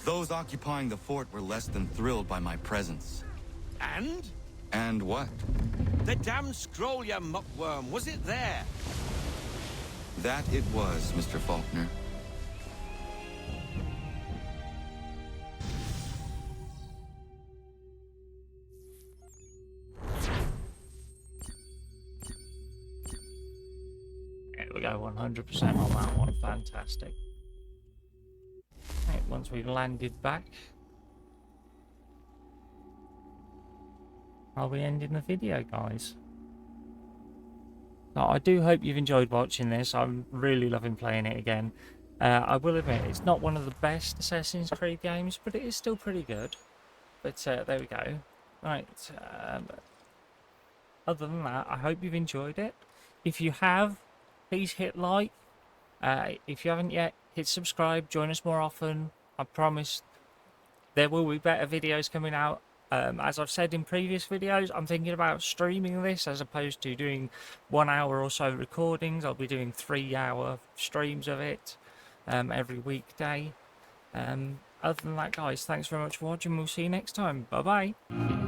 Those occupying the fort were less than thrilled by my presence. And? And what? The damn scroll, you muckworm. Was it there? That it was, Mr. Faulkner. There we go, 100% on that one. Fantastic. Right, once we've landed back, I'll be ending the video, guys. Now, I do hope you've enjoyed watching this. I'm really loving playing it again. I will admit, it's not one of the best Assassin's Creed games, but it is still pretty good. But there we go. Right. Other than that, I hope you've enjoyed it. If you have, please hit like. If you haven't yet, hit subscribe. Join us more often. I promise there will be better videos coming out. As I've said in previous videos, I'm thinking about streaming this as opposed to doing 1 hour or so recordings. I'll be doing 3-hour streams of it every weekday. Other than that, guys, thanks very much for watching. We'll see you next time. Bye bye.